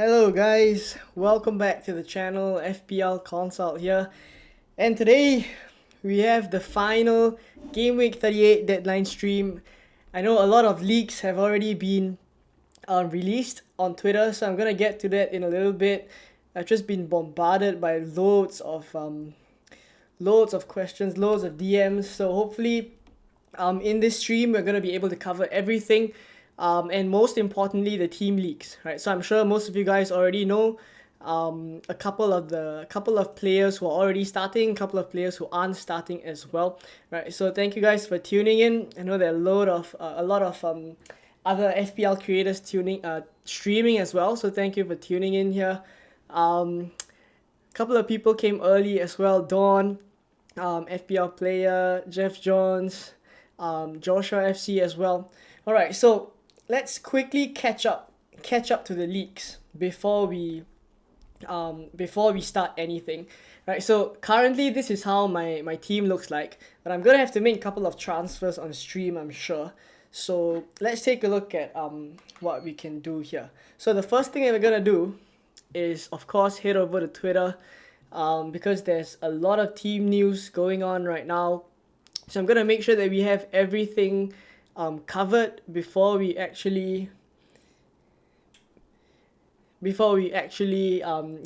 Hello guys, welcome back to the channel. FPL Consult here, and today we have the final Gameweek 38 deadline stream. I know a lot of leaks have already been released on Twitter, so I'm gonna get to that in a little bit. I've just been bombarded by loads of questions, loads of DMs, so hopefully in this stream we're gonna be able to cover everything. And most importantly, the team leaks, right? So I'm sure most of you guys already know a couple of players who are already starting, a couple of players who aren't starting as well, right? So thank you guys for tuning in. I know there are a lot of other FPL creators streaming as well. So thank you for tuning in here. A couple of people came early as well. Dawn, FPL player, Jeff Jones, Joshua FC as well. All right, so let's quickly catch up to the leaks before we start anything, right? So currently this is how my team looks like, but I'm gonna have to make a couple of transfers on stream, I'm sure. So let's take a look at what we can do here. So the first thing that we're gonna do is, of course, head over to Twitter, because there's a lot of team news going on right now. So I'm gonna make sure that we have everything covered before we actually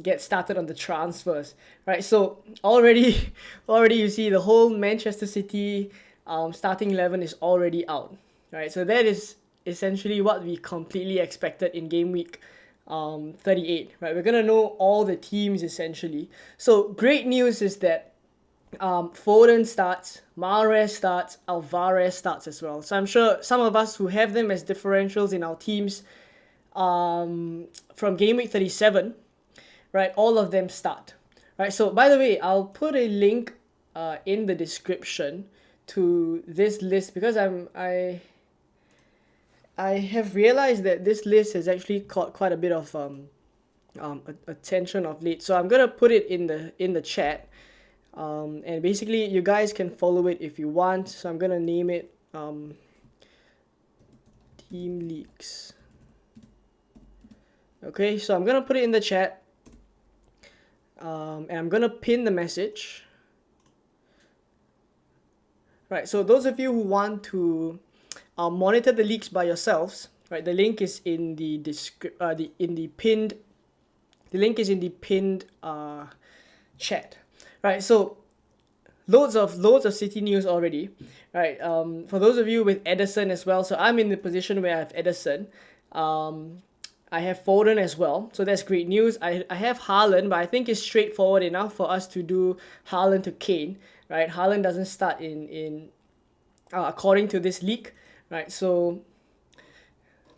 get started on the transfers, right? So already you see the whole Manchester City starting 11 is already out, right? So that is essentially what we completely expected in game week 38, right? We're gonna know all the teams essentially. So great news is that Foden starts, Mahrez starts, Alvarez starts as well. So I'm sure some of us who have them as differentials in our teams from game week 37, right, all of them start, right? So by the way, I'll put a link in the description to this list, because I have realized that this list has actually caught quite a bit of attention of late. So I'm gonna put it in the chat. And basically you guys can follow it if you want. So I'm gonna name it team leaks. Okay, so I'm gonna put it in the chat, and I'm gonna pin the message. Right, so those of you who want to monitor the leaks by yourselves, right, the link is in the pinned chat. Right, so loads of City news already, right? For those of you with Edison as well, so I'm in the position where I have Edison. I have Foden as well, so that's great news. I have Haaland, but I think it's straightforward enough for us to do Haaland to Kane, right? Haaland doesn't start in according to this leak, right? So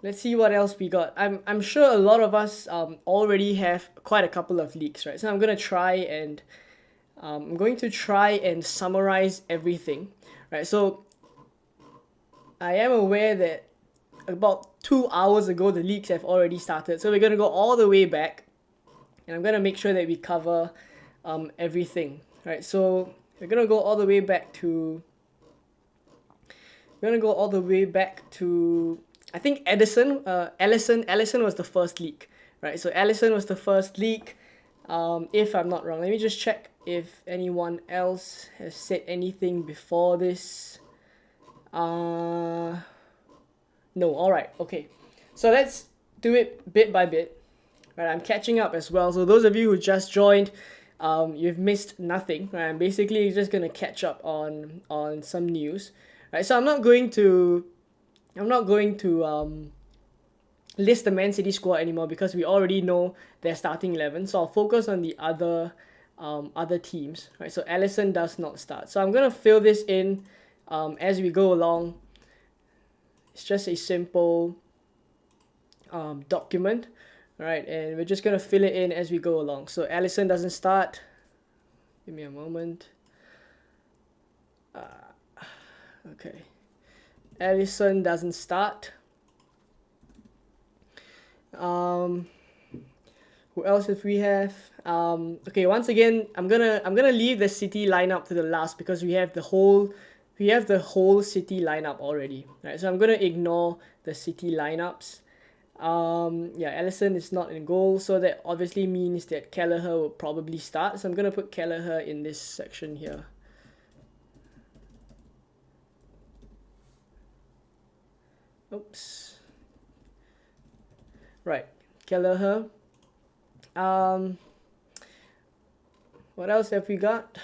let's see what else we got. I'm sure a lot of us already have quite a couple of leaks, right? So I'm going to try and summarize everything, right? So I am aware that about 2 hours ago the leaks have already started, so we're going to go all the way back, and I'm going to make sure that we cover everything, right? So we're going to go all the way back to I think Ellison was the first leak, right? So Ellison was the first leak, if I'm not wrong. Let me just check if anyone else has said anything before this. No. All right, okay, so let's do it bit by bit, right? I'm catching up as well, so those of you who just joined, you've missed nothing, right? I'm basically just gonna catch up on some news, right? So I'm not going to list the Man City squad anymore, because we already know their starting 11. So I'll focus on the other teams, right? So Alisson does not start. So I'm gonna fill this in as we go along. It's just a simple document, right? And we're just gonna fill it in as we go along. So Alisson doesn't start. Give me a moment. Okay. Alisson doesn't start. Who else if we have? Okay, once again, I'm gonna leave the City lineup to the last, because we have the whole City lineup already, right? So I'm gonna ignore the City lineups. Yeah, Ellison is not in goal, so that obviously means that Kelleher will probably start. So I'm gonna put Kelleher in this section here. Oops. Right, Kelleher. What else have we got?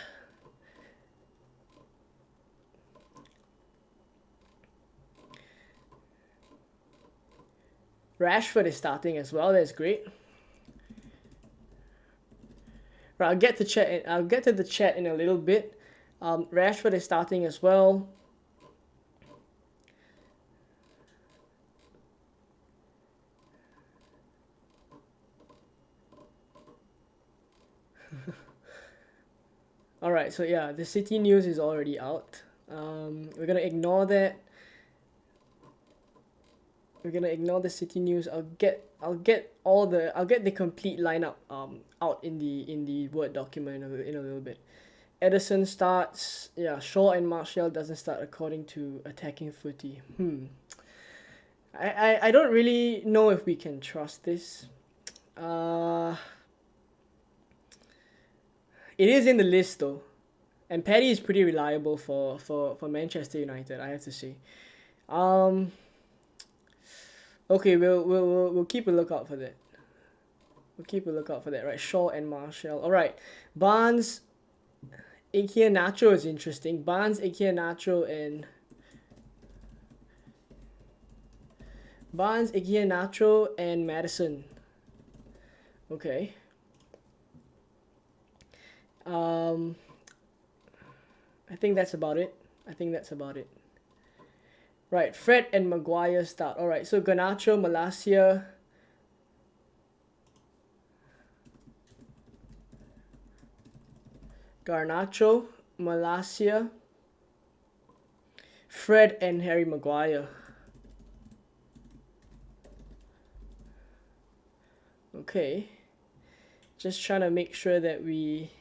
Rashford is starting as well. That's great. Right, I'll get to chat. I'll get to the chat in a little bit. Rashford is starting as well. All right, so yeah, the City news is already out. We're gonna ignore that. We're gonna ignore the City news. I'll get the complete lineup out in the Word document in a little bit. Edison starts. Yeah, Shaw and Martial doesn't start according to attacking footy. I don't really know if we can trust this. It is in the list though, and Paddy is pretty reliable for Manchester United, I have to say. Okay, we'll keep a lookout for that. We'll keep a lookout for that, right? Shaw and Martial. All right, Barnes, Ikea Nacho is interesting. Barnes, Ikea Nacho, and Madison. Okay. I think that's about it. Right, Fred and Maguire start. All right, so Garnacho, Malacia. Fred and Harry Maguire. Okay. Just trying to make sure that we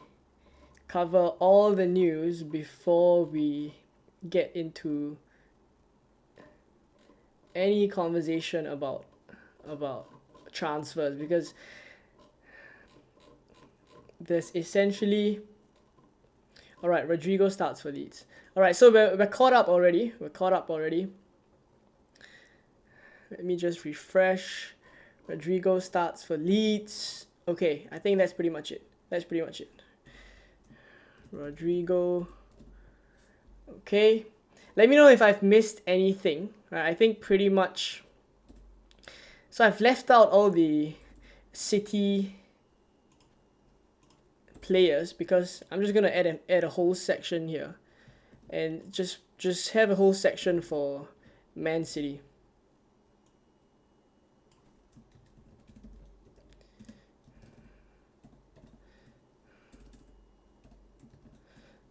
cover all the news before we get into any conversation about transfers, because there's essentially... All right, Rodrigo starts for Leeds. All right, so we're caught up already. Let me just refresh. Rodrigo starts for Leeds. Okay, I think that's pretty much it. Rodrigo. Okay. Let me know if I've missed anything. Right, I think pretty much... So I've left out all the City players because I'm just gonna add a whole section here, and just have a whole section for Man City.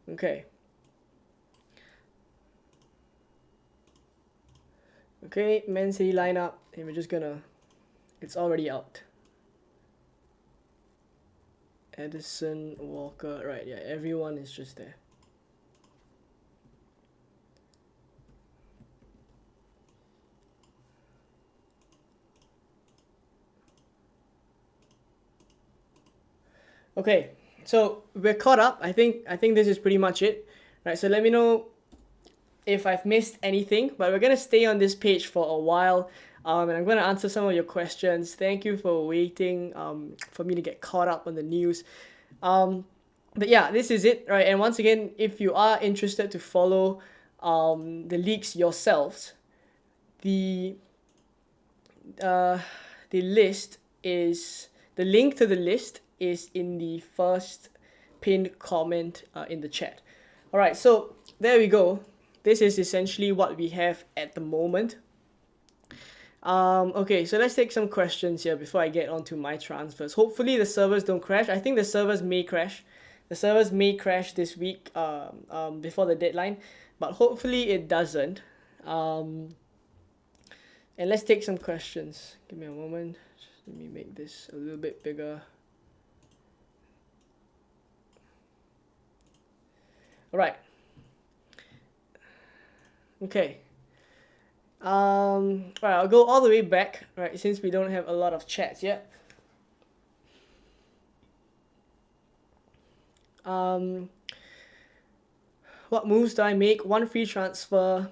Okay. Okay, Man City lineup, and we're just gonna... It's already out. Edison, Walker, right, yeah, everyone is just there. Okay, so we're caught up. I think this is pretty much it. Right, so let me know if I've missed anything, but we're gonna stay on this page for a while. And I'm gonna answer some of your questions. Thank you for waiting for me to get caught up on the news. But yeah, this is it, right? And once again, if you are interested to follow the leaks yourselves, the list is... The link to the list is in the first pinned comment in the chat. All right, so there we go. This is essentially what we have at the moment. Okay, so let's take some questions here before I get onto my transfers. Hopefully the servers don't crash. I think the servers may crash. The servers may crash this week before the deadline, but hopefully it doesn't. And let's take some questions. Give me a moment. Just let me make this a little bit bigger. All right. Okay. Right, I'll go all the way back, right, since we don't have a lot of chats yet. What moves do I make? One free transfer,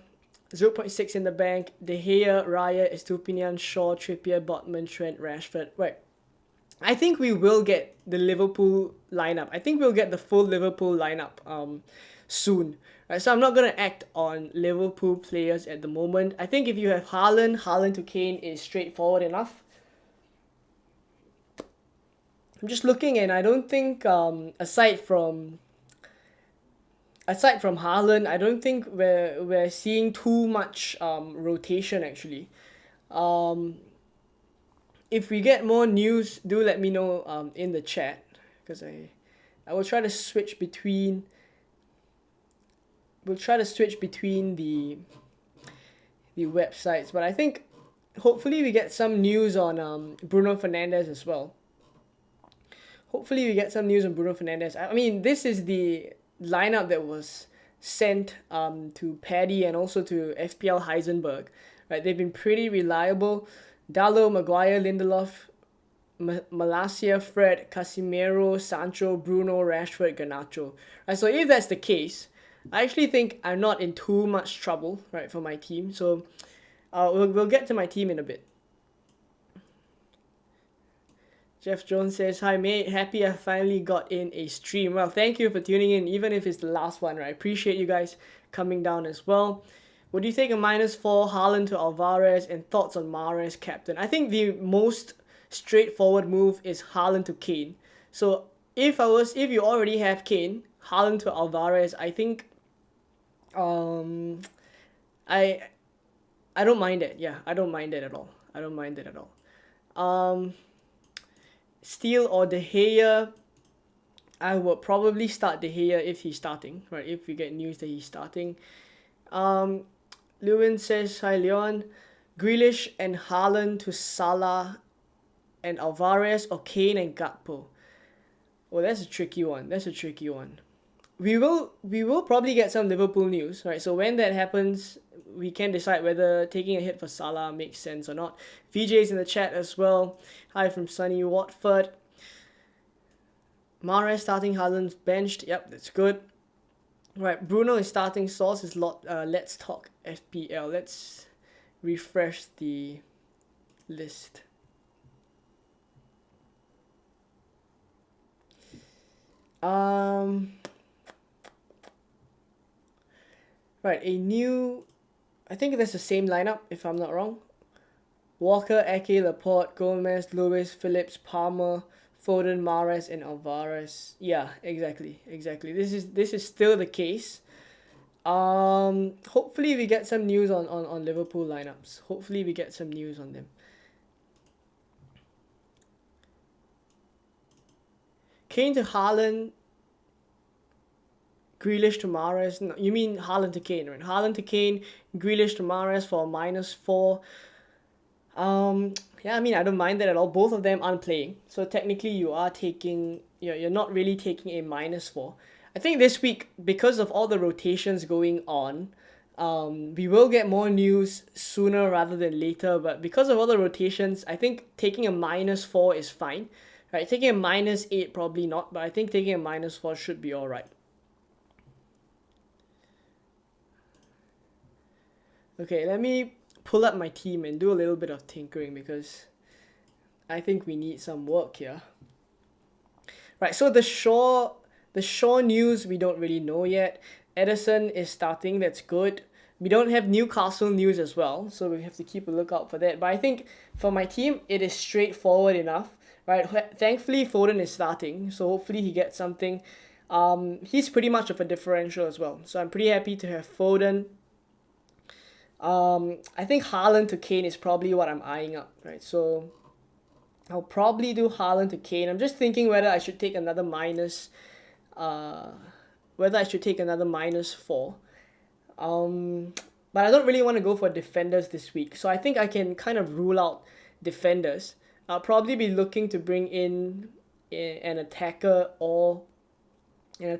0.6 in the bank. De Gea, Raya, Estupinian, Shaw, Trippier, Botman, Trent, Rashford. Right. I think we will get the Liverpool lineup. I think we'll get the full Liverpool lineup soon. Right, so I'm not gonna act on Liverpool players at the moment. I think if you have Haaland to Kane is straightforward enough. I'm just looking, and I don't think aside from Haaland, I don't think we're seeing too much rotation actually. Um, if we get more news, do let me know in the chat, because I will try to switch between. We'll try to switch between the websites, but I think hopefully we get some news on Bruno Fernandes as well. Hopefully we get some news on Bruno Fernandes. I mean, this is the lineup that was sent to Paddy and also to FPL Heisenberg. Right, they've been pretty reliable. Dallo, Maguire, Lindelof, Malacia, Fred, Casemiro, Sancho, Bruno, Rashford, Garnacho. Right, so if that's the case, I actually think I'm not in too much trouble, right, for my team. So we'll get to my team in a bit. Jeff Jones says, "Hi mate, happy I finally got in a stream." Well, thank you for tuning in, even if it's the last one, right? I appreciate you guys coming down as well. Would you take a -4 Haaland to Alvarez, and thoughts on Mahrez captain? I think the most straightforward move is Haaland to Kane. So if you already have Kane, Haaland to Alvarez, I think I I don't mind it. Yeah, I don't mind it at all. I don't mind it at all. Steele or De Gea, I would probably start De Gea if he's starting, right? If we get news that he's starting. Lewin says, "Hi Leon, Grealish and Haaland to Salah and Alvarez, or Kane and Gakpo." Oh, that's a tricky one. That's a tricky one. We will probably get some Liverpool news, right? So when that happens, we can decide whether taking a hit for Salah makes sense or not. VJ's in the chat as well. Hi from Sunny Watford. Mahrez starting, Haaland's benched. Yep, that's good. Right, Bruno is starting. Source is Let's Talk FPL. Let's refresh the list. Right, I think that's the same lineup if I'm not wrong. Walker, Ake, Laporte, Gomez, Lewis, Phillips, Palmer, Foden, Mahrez, and Alvarez. Yeah, exactly. This is still the case. Hopefully we get some news on Liverpool lineups. Hopefully we get some news on them. Kane to Haaland, Grealish to Mahrez. No, you mean Haaland to Kane, right? Haaland to Kane, Grealish to Mahrez for -4. Yeah, I mean, I don't mind that at all. Both of them aren't playing, so technically you're not really taking a -4. I think this week, because of all the rotations going on, we will get more news sooner rather than later. But because of all the rotations, I think taking a -4 is fine. Right, taking a -8 probably not, but I think taking a -4 should be alright. Okay, let me pull up my team and do a little bit of tinkering because I think we need some work here. Right, so the Shaw news we don't really know yet. Edison is starting, that's good. We don't have Newcastle news as well, so we have to keep a lookout for that. But I think for my team, it is straightforward enough. Right, thankfully Foden is starting, so hopefully he gets something. He's pretty much of a differential as well, so I'm pretty happy to have Foden. I think Haaland to Kane is probably what I'm eyeing up, right? So I'll probably do Haaland to Kane. I'm just thinking whether I should take another -4. But I don't really want to go for defenders this week, so I think I can kind of rule out defenders. I'll probably be looking to bring in an attacker or a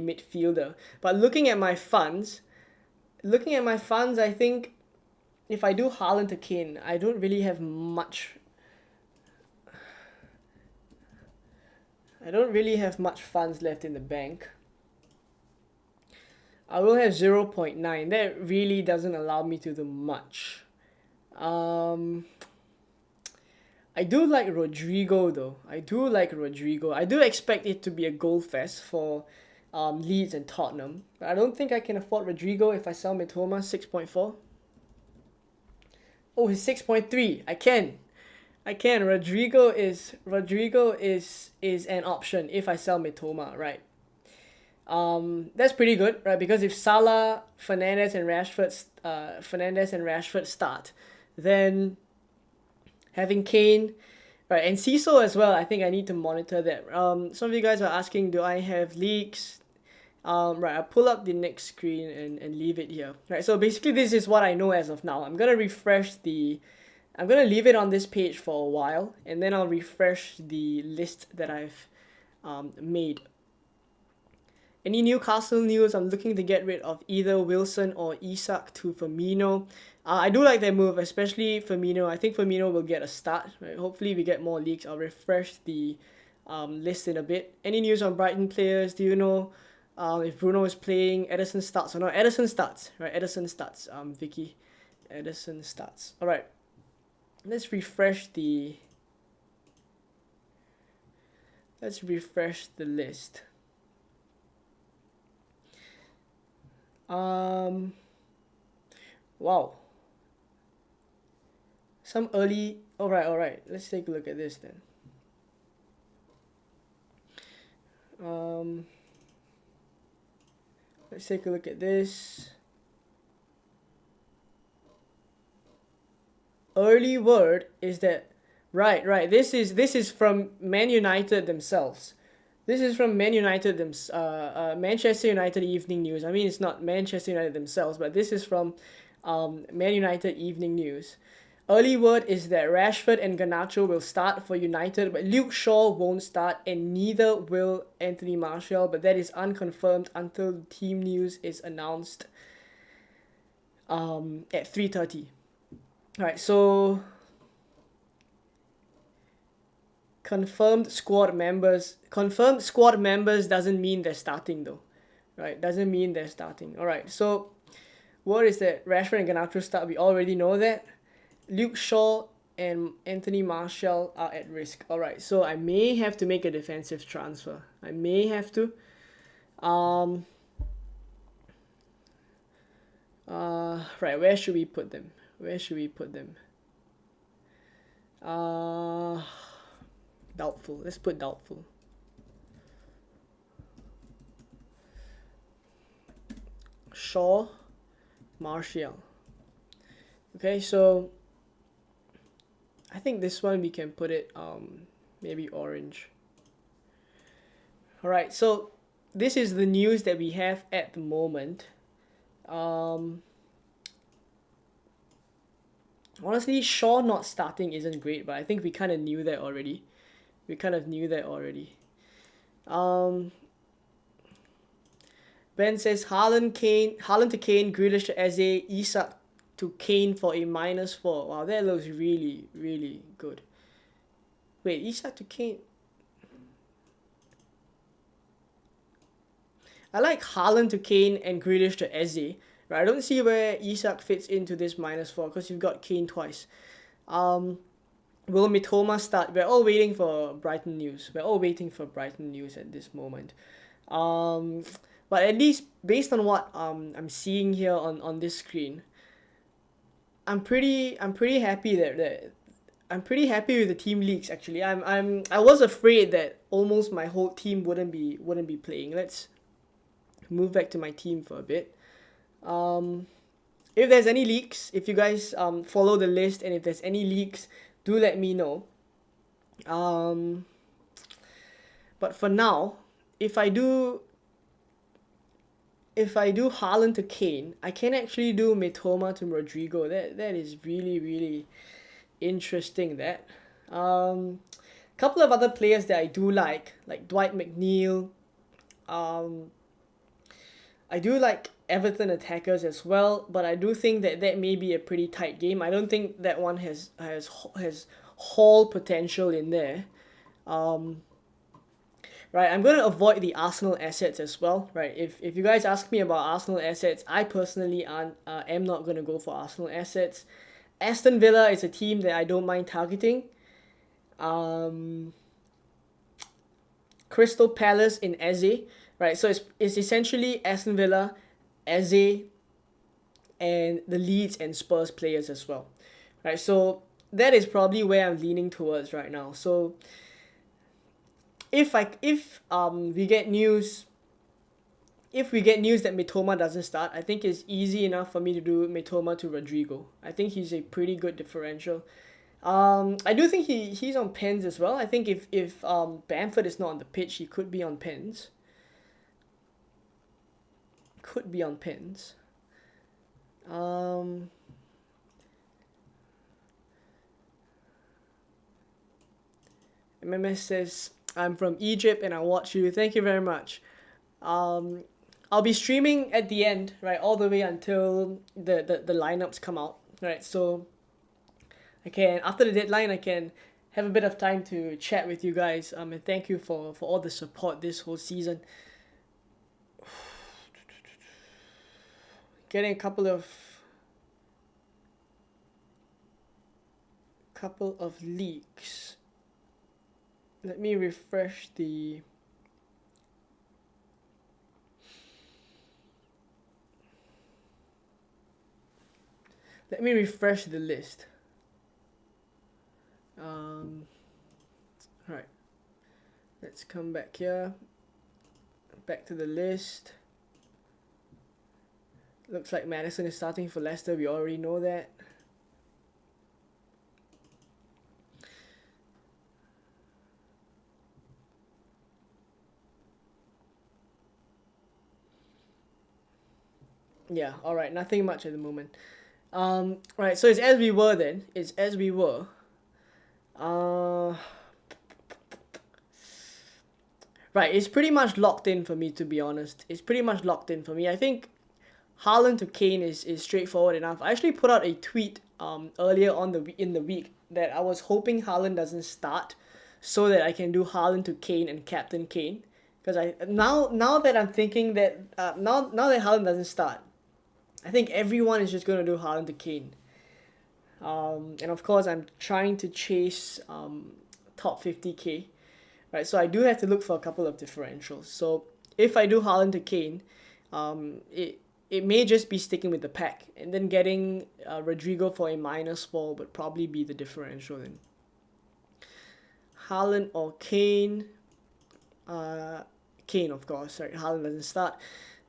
midfielder. But looking at my funds, I think if I do Haaland to Kane, I don't really have much. I don't really have much funds left in the bank. I will have 0.9. That really doesn't allow me to do much. Um, I do like Rodrigo though. I do like Rodrigo. I do expect it to be a goal fest for Leeds and Tottenham. But I don't think I can afford Rodrigo if I sell Mitoma 6.4. Oh, he's 6.3. I can. I can. Rodrigo is an option if I sell Mitoma, right? That's pretty good, right? Because if Salah, Fernandez and Rashford start, then having Kane, right, and Ciso as well. I think I need to monitor that. Some of you guys are asking, do I have leaks? Right, I'll pull up the next screen and leave it here. Right, so basically this is what I know as of now. I'm gonna leave it on this page for a while, and then I'll refresh the list that I've made. Any Newcastle news? I'm looking to get rid of either Wilson or Isak to Firmino. I do like that move, especially Firmino. I think Firmino will get a start. Right? Hopefully we get more leaks. I'll refresh the list in a bit. Any news on Brighton players? Do you know if Bruno is playing? Ederson starts or not? Ederson starts, right? Ederson starts. Vicky, Ederson starts. All right. Let's refresh the list. Wow. Some early. All right. Let's take a look at this then. Let's take a look at this. Early word is that right. This is from Man United themselves. This is from Manchester United Evening News. I mean, it's not Manchester United themselves, but this is from Man United Evening News. Early word is that Rashford and Garnacho will start for United, but Luke Shaw won't start, and neither will Anthony Martial, but that is unconfirmed until the team news is announced at 3:30. Alright, so confirmed squad members doesn't mean they're starting though, right? Doesn't mean they're starting. All right, so what is that? Rashford and Garnacho start. We already know that. Luke Shaw and Anthony Martial are at risk. All right, so I may have to make a defensive transfer. I may have to. Right, where should we put them? Doubtful. Let's put doubtful. Shaw, Martial. Okay, so I think this one we can put it maybe orange. Alright, so this is the news that we have at the moment. Honestly, Shaw not starting isn't great, but I think we kind of knew that already. Ben says Haaland to Kane, Grealish to Eze, Isak to Kane for a -4. Wow, that looks really, really good. Wait, Isak to Kane. I like Haaland to Kane and Grealish to Eze. Right, I don't see where Isak fits into this -4 because you've got Kane twice. Will Mitoma start? We're all waiting for Brighton news. At this moment. But at least based on what I'm seeing here on this screen, I'm pretty happy that I'm pretty happy with the team leaks actually. I was afraid that almost my whole team wouldn't be playing. Let's move back to my team for a bit. If there's any leaks, if you guys follow the list, and if there's any leaks, do let me know. But for now, if I do Haaland to Kane, I can actually do Mitoma to Rodrigo. That is really, really interesting. That couple of other players that I do like Dwight McNeil. I do like Everton attackers as well, but I do think that that may be a pretty tight game. I don't think that one has haul potential in there. Right, I'm going to avoid the Arsenal assets as well. Right, if you guys ask me about Arsenal assets, I personally am not going to go for Arsenal assets. Aston Villa is a team that I don't mind targeting. Crystal Palace in Eze, right? So it's essentially Aston Villa, Eze, and the Leeds and Spurs players as well, right? So that is probably where I'm leaning towards right now. So if we get news. If we get news that Mitoma doesn't start, I think it's easy enough for me to do Mitoma to Rodrigo. I think he's a pretty good differential. I do think he's on pens as well. I think if Bamford is not on the pitch, he could be on pens. Could be on pens. MMS says, I'm from Egypt and I watch you. Thank you very much. I'll be streaming at the end, right, all the way until the lineups come out, right? So after the deadline, I can have a bit of time to chat with you guys. And thank you for all the support this whole season. Getting a couple of leaks. Let me refresh the list. Right. Let's come back here. Back to the list. Looks like Madison is starting for Leicester. We already know that. Yeah, alright, nothing much at the moment. Right, so it's as we were then. It's as we were. Right, it's pretty much locked in for me, to be honest. It's pretty much locked in for me. I think Haaland to Kane is straightforward enough. I actually put out a tweet earlier in the week that I was hoping Haaland doesn't start so that I can do Haaland to Kane and Captain Kane. Because now that I'm thinking that now that Haaland doesn't start, I think everyone is just going to do Haaland to Kane. And of course, I'm trying to chase top 50k. Right, so I do have to look for a couple of differentials. So if I do Haaland to Kane, it may just be sticking with the pack. And then getting Rodrigo for a -4 would probably be the differential then. Haaland or Kane. Kane, of course. Sorry, Haaland doesn't start.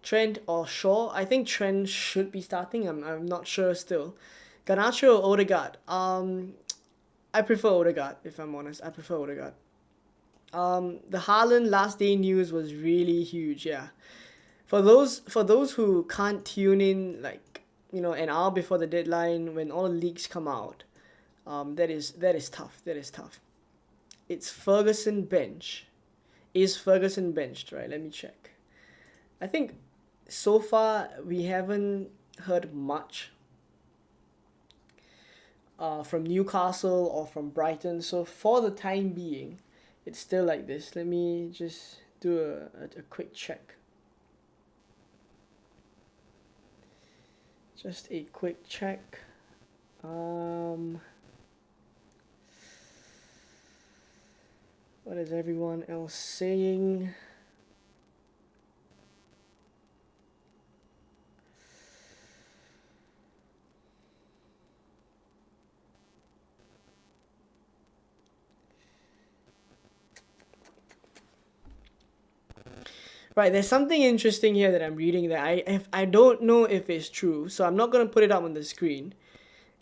Trent or Shaw. I think Trent should be starting. I'm not sure still. Garnacho or Odegaard. I prefer Odegaard, if I'm honest. I prefer Odegaard. The Haaland last day news was really huge, yeah. For those who can't tune in like, an hour before the deadline when all the leaks come out, that is tough. That is tough. It's Ferguson bench. Is Ferguson benched, right? Let me check. I think so far we haven't heard much from Newcastle or from Brighton. So for the time being, it's still like this. Let me just do a quick check. Just a quick check. What is everyone else saying? Right, there's something interesting here that I'm reading that I don't know if it's true, so I'm not gonna put it up on the screen.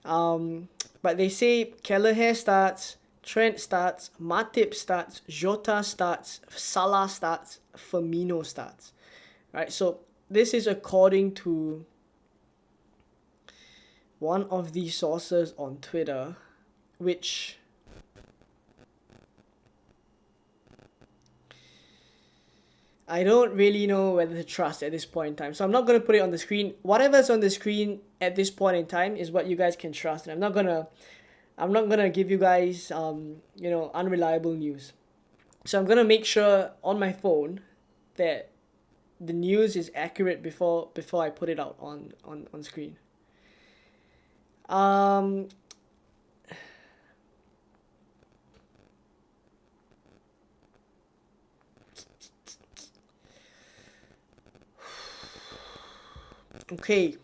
But they say Kelleher starts, Trent starts, Matip starts, Jota starts, Salah starts, Firmino starts. Right, so this is according to one of these sources on Twitter, which I don't really know whether to trust at this point in time. So I'm not gonna put it on the screen. Whatever's on the screen at this point in time is what you guys can trust. And I'm not gonna give you guys unreliable news. So I'm gonna make sure on my phone that the news is accurate before I put it out on screen. Um okay.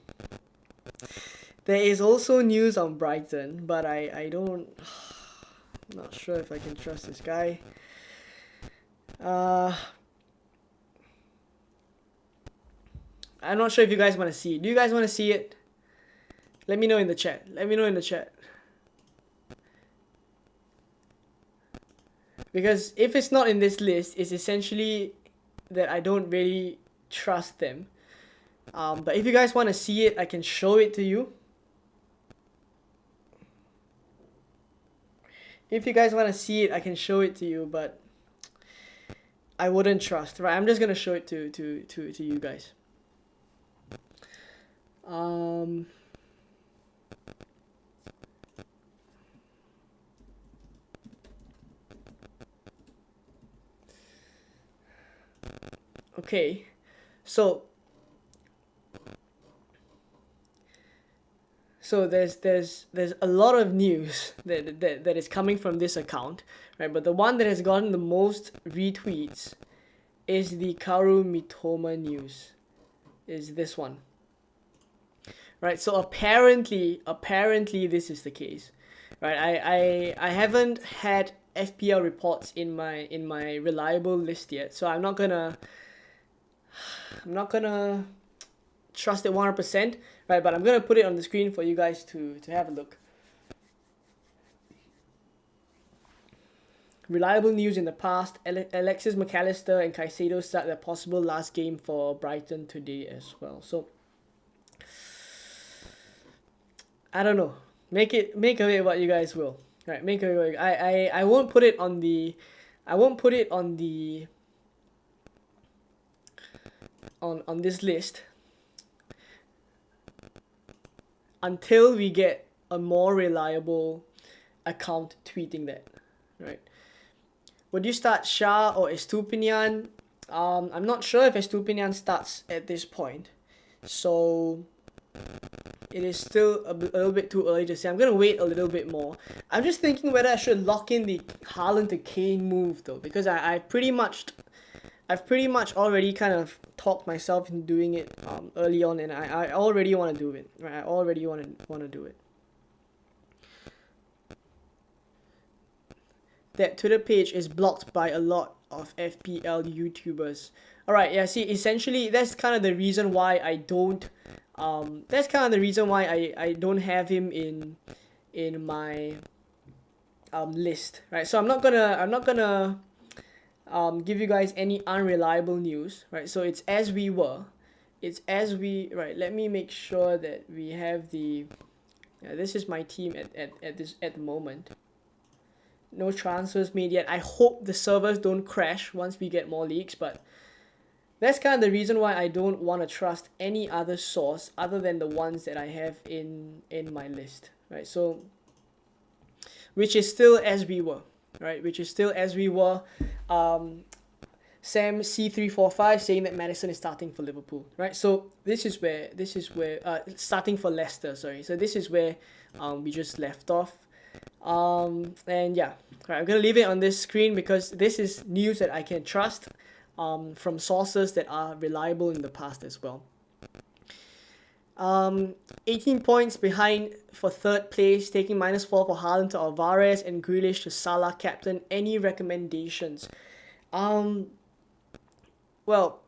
There is also news on Brighton, but I don't I'm not sure if I can trust this guy. Uh I'm not sure if you guys want to see it. Do you guys want to see it? Let me know in the chat. Let me know in the chat. Because if it's not in this list, it's essentially that I don't really trust them. But if you guys want to see it, I can show it to you. If you guys want to see it, I can show it to you, but I wouldn't trust. Right, I'm just gonna show it to you guys. Okay, so there's a lot of news that is coming from this account, right? But the one that has gotten the most retweets is the Karu Mitoma news. Is this one. Right, so apparently this is the case. Right, I haven't had FPL reports in my reliable list yet, so I'm not gonna trust it 100%, right? But I'm gonna put it on the screen for you guys to have a look. Reliable news in the past: Alexis McAllister and Caicedo start their possible last game for Brighton today as well. So I don't know. Make of it what you guys will. Right, make of it. I won't put it on the on this list until we get a more reliable account tweeting that, right? Would you start Shah or Estupinian? I'm not sure if Estupinian starts at this point, so it is still a little bit too early to say. I'm gonna wait a little bit more. I'm just thinking whether I should lock in the Haaland to Kane move though, because I've pretty much already kind of talked myself into doing it early on, and I already want to do it. Right, I already want to do it. That Twitter page is blocked by a lot of FPL YouTubers. Alright, yeah, see, essentially that's kind of the reason why I don't I don't have him in my list, right? So I'm not gonna give you guys any unreliable news, right? So it's as we were. Right, let me make sure that we have the this is my team at the moment. No transfers made yet. I hope the servers don't crash once we get more leaks, but that's kind of the reason why I don't want to trust any other source other than the ones that I have in my list, right? So which is still as we were, right? Sam C345 saying that Maddison is starting for Liverpool, right? So this is where starting for Leicester, sorry. So this is where we just left off. And yeah, right, I'm gonna leave it on this screen because this is news that I can trust from sources that are reliable in the past as well. 18 points behind for third place, taking -4 for Haaland to Alvarez and Grealish to Salah captain. Any recommendations? Well,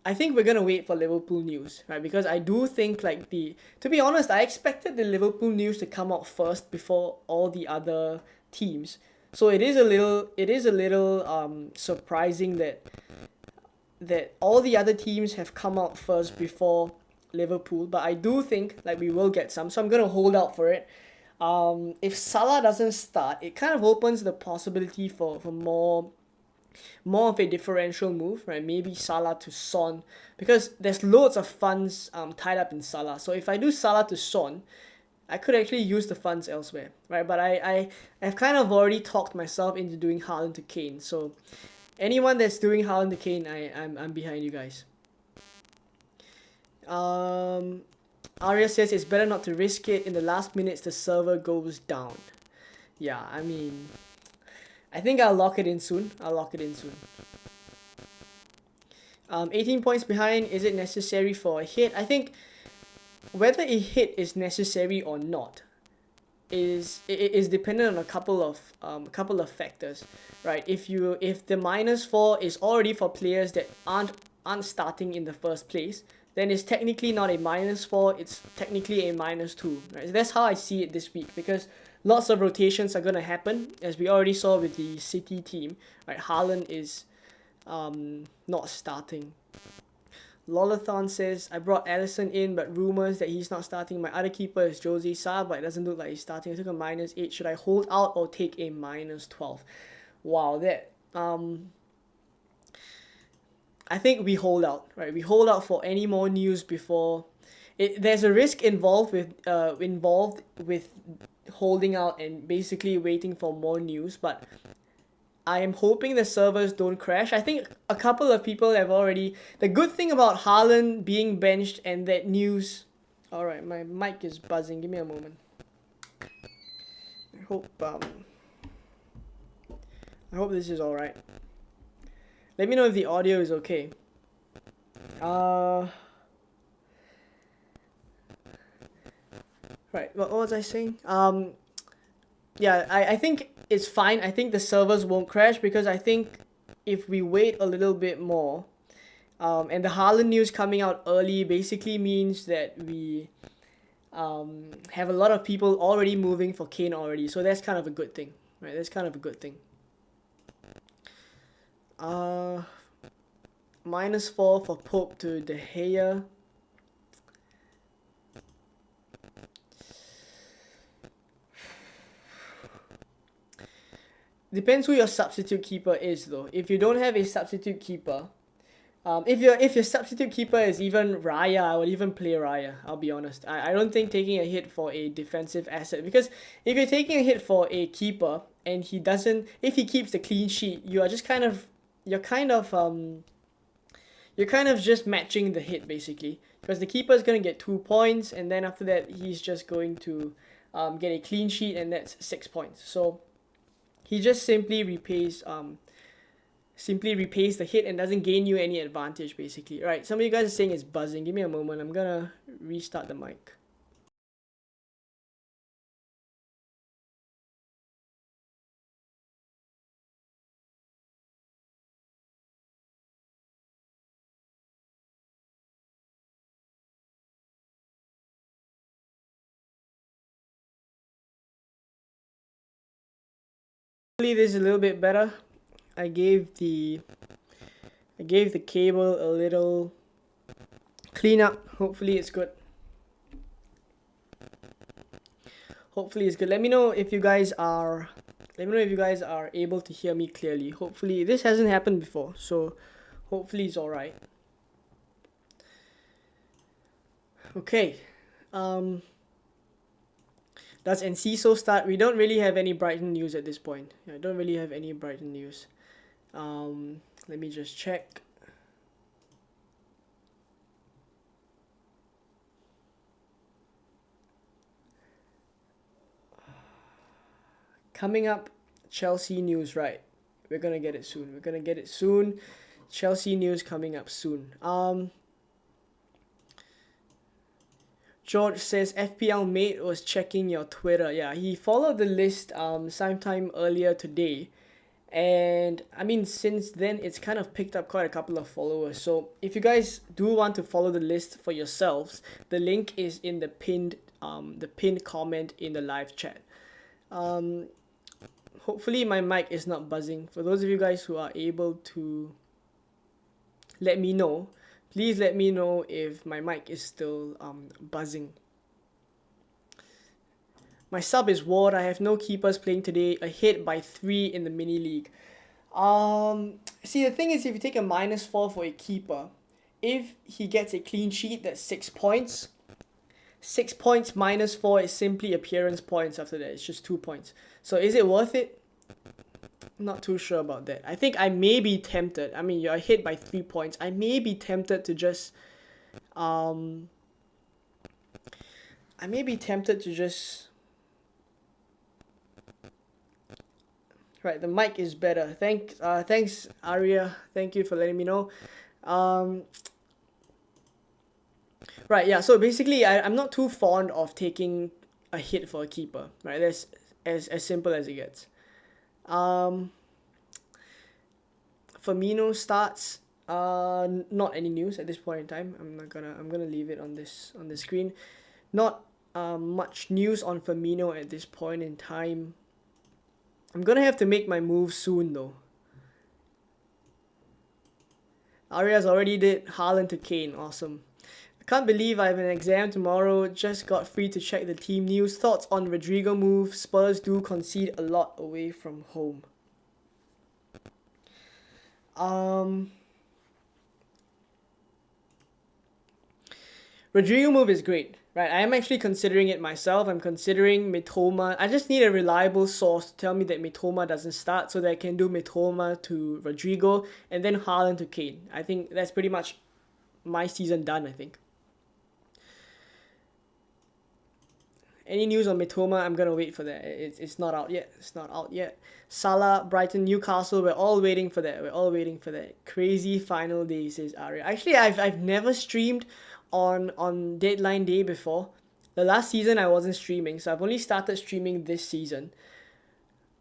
I think we're gonna wait for Liverpool news, right? Because I do think to be honest, I expected the Liverpool news to come out first before all the other teams. So it is a little surprising that all the other teams have come out first before Liverpool, but I do think we will get some, so I'm gonna hold out for it. If Salah doesn't start, it kind of opens the possibility for more more of a differential move, right? Maybe Salah to Son, because there's loads of funds tied up in Salah. So if I do Salah to Son, I could actually use the funds elsewhere, right? But I've kind of already talked myself into doing Haaland to Kane. So anyone that's doing Haaland to Kane, I'm behind you guys. Arya says it's better not to risk it. In the last minutes, the server goes down. Yeah, I mean, I think I'll lock it in soon. 18 points behind. Is it necessary for a hit? I think whether a hit is necessary or not is dependent on a couple of factors, right? If the -4 is already for players that aren't starting in the first place, then it's technically not a -4, it's technically a -2, right? That's how I see it this week, because lots of rotations are gonna happen, as we already saw with the City team, right? Haaland is not starting. Lolathon says, I brought Alisson in, but rumours that he's not starting. My other keeper is Jose Sa, but it doesn't look like he's starting. I took a -8. Should I hold out or take a -12? Wow, that I think we hold out, right? We hold out for any more news before there's a risk involved with holding out and basically waiting for more news, but I am hoping the servers don't crash. I think a couple of people have already... The good thing about Haaland being benched and that news... Alright, my mic is buzzing. Give me a moment. I hope this is alright. Let me know if the audio is okay. Right, what was I saying? Yeah, I think it's fine. I think the servers won't crash, because I think if we wait a little bit more, and the Haaland news coming out early basically means that we have a lot of people already moving for Kane already. So that's kind of a good thing, right? That's kind of a good thing. -4 for Pope to De Gea. Depends who your substitute keeper is, though. If you don't have a substitute keeper, if your substitute keeper is even Raya, I would even play Raya. I'll be honest. I don't think taking a hit for a defensive asset, because if you're taking a hit for a keeper and if he keeps the clean sheet, you're kind of just matching the hit basically, because the keeper is gonna get 2 points, and then after that he's just going to get a clean sheet, and that's 6 points. So he just simply repays the hit and doesn't gain you any advantage basically. Right, some of you guys are saying it's buzzing. Give me a moment. I'm gonna restart the mic. Hopefully this is a little bit better. I gave the cable a little cleanup. Hopefully it's good. Let me know if you guys are able to hear me clearly. Hopefully this hasn't happened before, so hopefully it's alright. Okay. Does Enciso start? We don't really have any Brighton news at this point. I don't really have any Brighton news. Let me just check. Coming up, Chelsea news, right? We're gonna get it soon. Chelsea news coming up soon. George says FPL mate was checking your Twitter. Yeah, he followed the list sometime earlier today. And I mean, since then it's kind of picked up quite a couple of followers. So if you guys do want to follow the list for yourselves, the link is in the pinned comment in the live chat. Hopefully my mic is not buzzing. For those of you guys who are able to let me know, please let me know if my mic is still buzzing. My sub is Ward. I have no keepers playing today. A hit by 3 in the mini league. See, the thing is, if you take a -4 for a keeper, if he gets a clean sheet, that's 6 points. 6 points -4 is simply appearance points after that. It's just 2 points. So is it worth it? Not too sure about that. I think I may be tempted. I mean, you're ahead by 3 points. I may be tempted to just I may be tempted to just... Right, the mic is better. Thanks, Aria. Thank you for letting me know. Right, yeah, so basically I'm not too fond of taking a hit for a keeper, right? That's as simple as it gets. Firmino starts. Not any news at this point in time. I'm gonna leave it on this screen. Not much news on Firmino at this point in time. I'm gonna have to make my move soon though. Arias already did Haaland to Kane. Awesome. I can't believe I have an exam tomorrow. Just got free to check the team news. Thoughts on Rodrigo move? Spurs do concede a lot away from home. Rodrigo move is great, right? I am actually considering it myself. I'm considering Mitoma. I just need a reliable source to tell me that Mitoma doesn't start so that I can do Mitoma to Rodrigo and then Haaland to Kane. I think that's pretty much my season done, I think. Any news on Mitoma? I'm gonna wait for that. It's not out yet. It's not out yet. Salah, Brighton, Newcastle. We're all waiting for that. We're all waiting for that. Crazy final day, says Arya. Actually, I've never streamed on deadline day before. The last season I wasn't streaming, so I've only started streaming this season.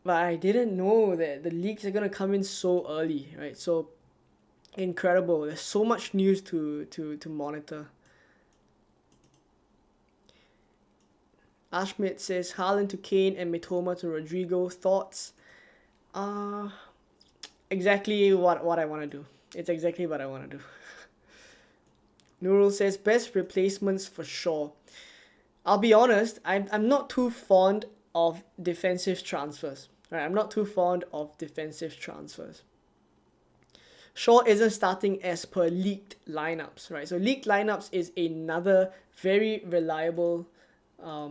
But I didn't know that the leaks are gonna come in so early, right? So incredible. There's so much news to monitor. Ashmit says Haaland to Kane and Mitoma to Rodrigo. Thoughts? Exactly what I want to do. It's exactly what I want to do. Nurul says best replacements for Shaw. I'll be honest, I'm not too fond of defensive transfers. Right, I'm not too fond of defensive transfers. Shaw isn't starting as per leaked lineups, right? So leaked lineups is another very reliable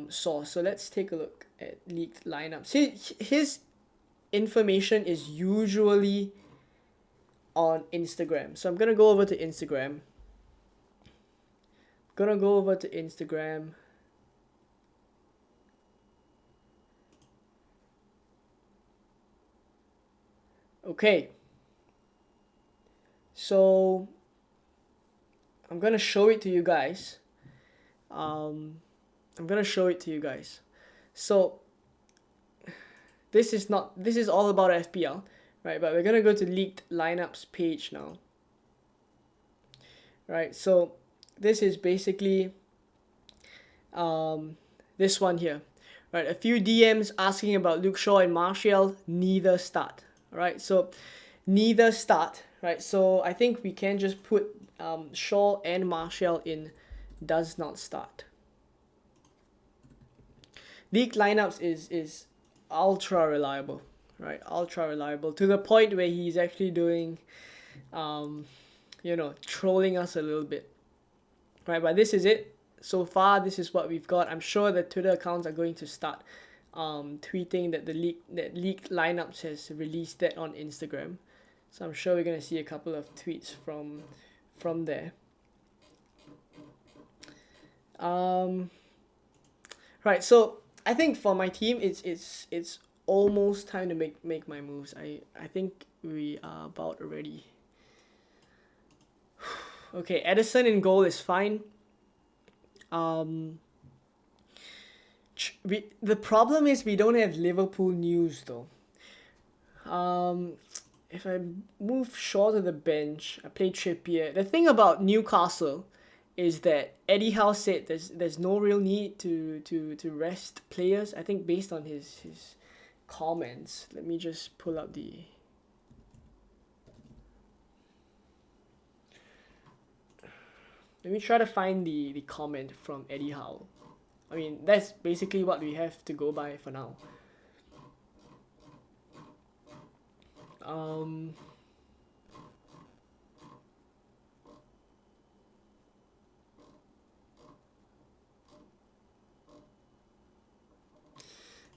source. So let's take a look at leaked lineups. His information is usually on Instagram. So I'm gonna go over to Instagram. Okay. So I'm gonna show it to you guys. So this is all about FPL, right? But we're gonna go to leaked lineups page now. Right, so this is basically this one here. Right, a few DMs asking about Luke Shaw and Martial, neither start. Alright, so neither start. Right, so I think we can just put Shaw and Martial in does not start. Leaked lineups is ultra reliable, right? Ultra reliable to the point where he's actually doing, trolling us a little bit, right? But this is it. So far, this is what we've got. I'm sure the Twitter accounts are going to start tweeting that leaked lineups has released that on Instagram. So I'm sure we're gonna see a couple of tweets from there. Right, so I think for my team, it's almost time to make my moves. I think we are about ready. Okay, Edison in goal is fine. The problem is we don't have Liverpool news though. If I move Shaw to the bench, I play Trippier. The thing about Newcastle is that Eddie Howe said there's no real need to rest players. I think based on his comments. Let me just pull up the... Let me try to find the comment from Eddie Howe. I mean, that's basically what we have to go by for now. Um,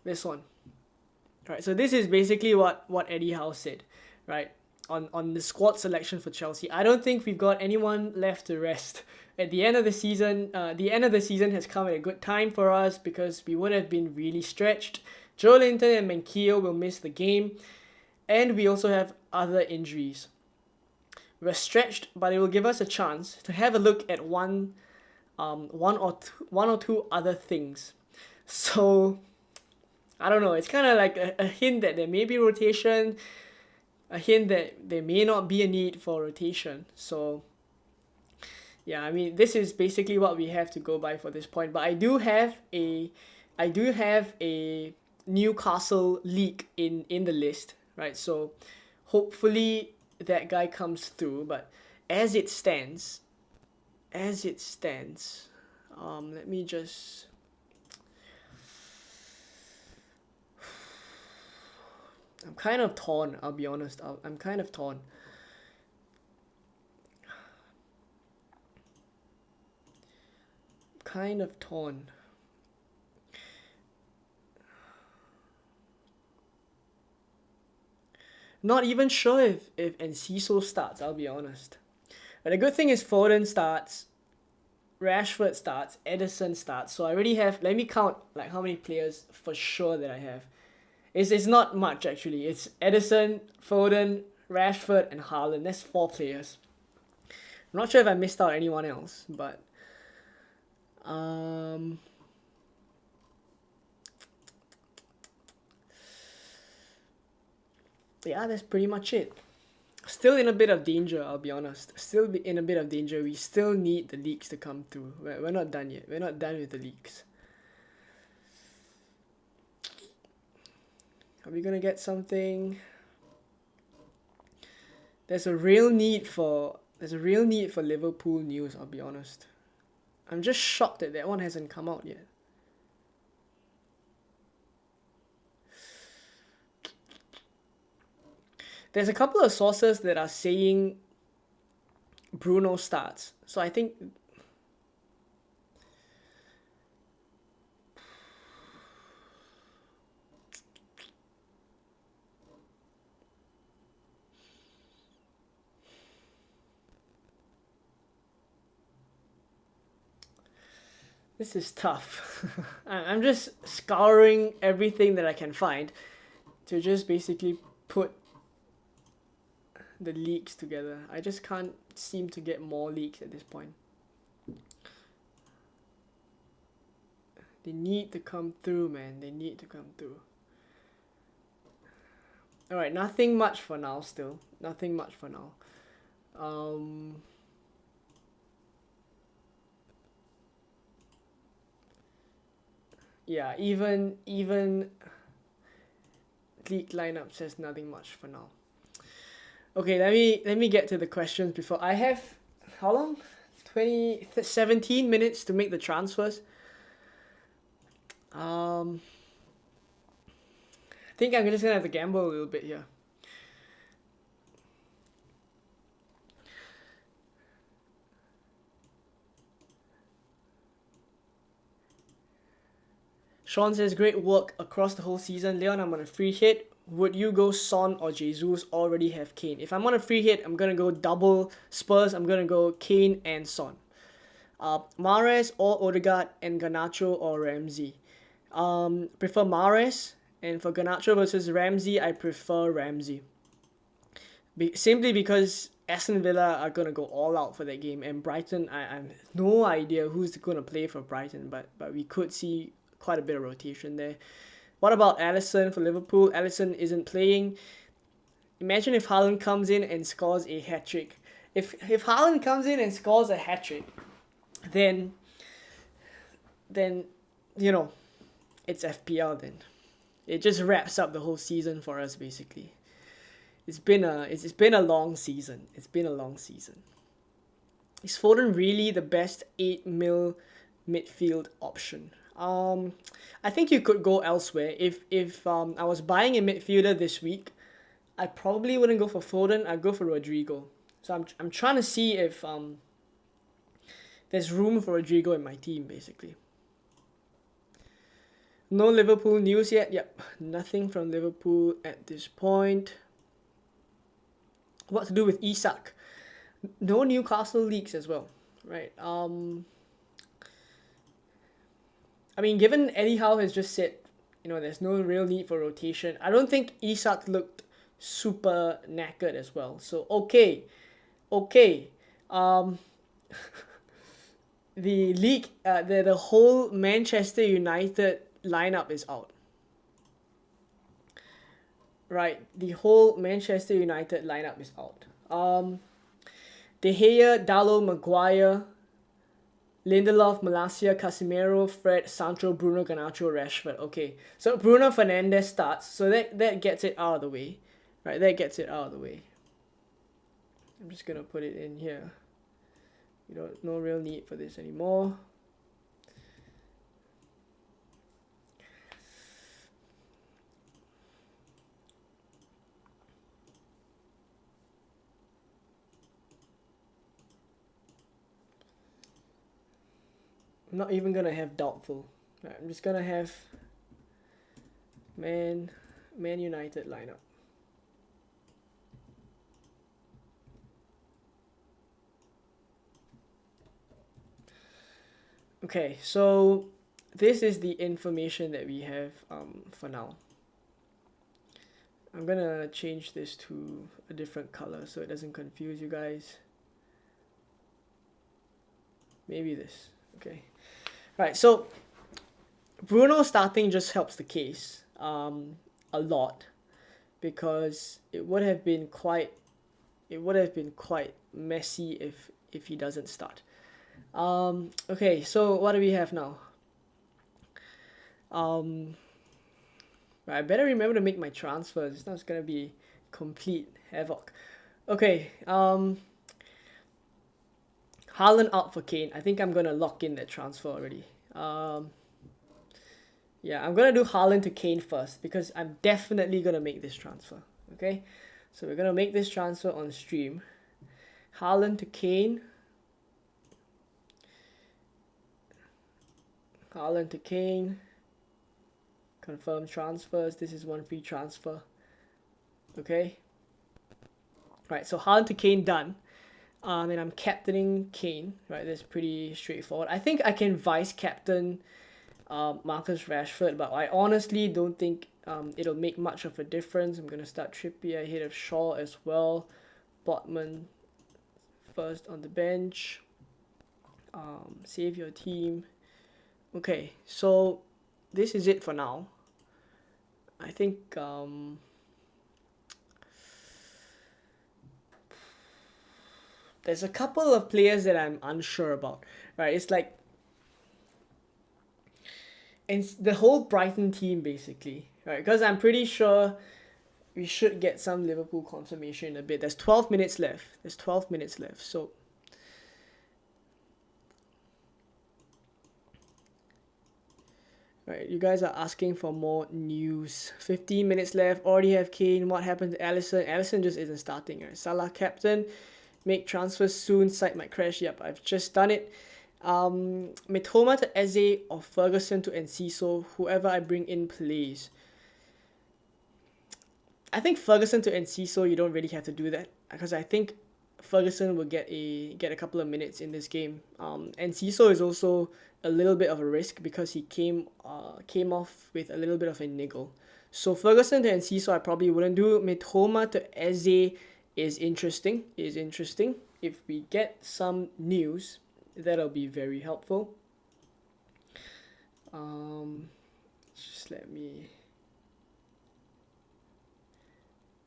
this one. Right, so this is basically what Eddie Howe said, right? On the squad selection for Chelsea. I don't think we've got anyone left to rest. At the end of the season, the end of the season has come at a good time for us because we would have been really stretched. Joe Linton and Menkio will miss the game, and we also have other injuries. We're stretched, but it will give us a chance to have a look at one or two other things. So I don't know. It's kind of like a hint that there may be rotation, a hint that there may not be a need for rotation. So yeah, I mean, this is basically what we have to go by for this point. But I do have a Newcastle leak in the list, right? So hopefully that guy comes through. But as it stands, let me just. I'm kind of torn, I'll be honest. I'm kind of torn. Kind of torn. Not even sure if Enciso starts, I'll be honest. But the good thing is Foden starts, Rashford starts, Edison starts. So I already have, let me count like how many players for sure that I have. It's not much actually. It's Edison, Foden, Rashford, and Haaland. That's 4 players. I'm not sure if I missed out anyone else, but yeah, that's pretty much it. Still in a bit of danger, I'll be honest. Still in a bit of danger. We still need the leaks to come through. We're not done yet. We're not done with the leaks. Are we gonna get something? There's a real need for Liverpool news, I'll be honest. I'm just shocked that one hasn't come out yet. There's a couple of sources that are saying Bruno starts. So I think this is tough. I'm just scouring everything that I can find to just basically put the leaks together. I just can't seem to get more leaks at this point. They need to come through, man. They need to come through. Alright, nothing much for now still. Nothing much for now. Yeah, even league lineup says nothing much for now. Okay, let me get to the questions before I have how long? 17 minutes to make the transfers. I think I'm just gonna have to gamble a little bit here. Sean says, great work across the whole season. Leon, I'm on a free hit. Would you go Son or Jesus? Already have Kane. If I'm on a free hit, I'm going to go double Spurs. I'm going to go Kane and Son. Mahrez or Odegaard and Garnacho or Ramsey. Prefer Mahrez. And for Garnacho versus Ramsey, I prefer Ramsey. Simply because Aston Villa are going to go all out for that game. And Brighton, I have no idea who's going to play for Brighton. But we could see quite a bit of rotation there. What about Alisson for Liverpool? Alisson isn't playing. Imagine if Haaland comes in and scores a hat-trick. If Haaland comes in and scores a hat-trick, then you know, it's FPL then. It just wraps up the whole season for us basically. It's been a long season. It's been a long season. Is Foden really the best 8 mil midfield option? I think you could go elsewhere. If I was buying a midfielder this week, I probably wouldn't go for Foden. I'd go for Rodrigo. So I'm trying to see if there's room for Rodrigo in my team, basically. No Liverpool news yet. Yep, nothing from Liverpool at this point. What to do with Isak? No Newcastle leaks as well, right? I mean, given Eddie Howe has just said, there's no real need for rotation, I don't think Isak looked super knackered as well. So, okay. Um, the league, the whole Manchester United lineup is out. Right, the whole Manchester United lineup is out. De Gea, Dalot, Maguire, Lindelof, Malacia, Casemiro, Fred, Sancho, Bruno, Garnacho, Rashford. Okay, so Bruno Fernandes starts, so that gets it out of the way. Right, that gets it out of the way. I'm just gonna put it in here. No real need for this anymore. I'm not even gonna have doubtful. Right, I'm just gonna have Man United lineup. Okay, so this is the information that we have for now. I'm gonna change this to a different color so it doesn't confuse you guys. Maybe this. Okay. Right, so Bruno starting just helps the case a lot, because it would have been quite messy if he doesn't start. Okay, so what do we have now? I better remember to make my transfers. It's not gonna be complete havoc. Okay, Haaland out for Kane. I think I'm gonna lock in that transfer already. Yeah, I'm gonna do Haaland to Kane first because I'm definitely gonna make this transfer. Okay, so we're gonna make this transfer on stream. Haaland to Kane. Haaland to Kane. Confirm transfers. This is one free transfer. Okay. Right, so Haaland to Kane done. And I'm captaining Kane. Right, that's pretty straightforward. I think I can vice captain Marcus Rashford, but I honestly don't think it'll make much of a difference. I'm gonna start Trippier ahead of Shaw as well. Botman first on the bench. Save your team. Okay, so this is it for now. I think there's a couple of players that I'm unsure about. Right, it's like, and the whole Brighton team basically, right? Because I'm pretty sure we should get some Liverpool confirmation in a bit. There's 12 minutes left. So right, you guys are asking for more news. 15 minutes left. Already have Kane. What happened to Alisson? Alisson just isn't starting. Right? Salah captain. Make transfers soon. Site might crash. Yep, I've just done it. Mitoma to Eze or Ferguson to Enciso. Whoever I bring in plays. I think Ferguson to Enciso, you don't really have to do that, because I think Ferguson will get a couple of minutes in this game. Enciso is also a little bit of a risk because he came off with a little bit of a niggle. So Ferguson to Enciso I probably wouldn't do. Mitoma to Eze is interesting. If we get some news, that'll be very helpful. Just let me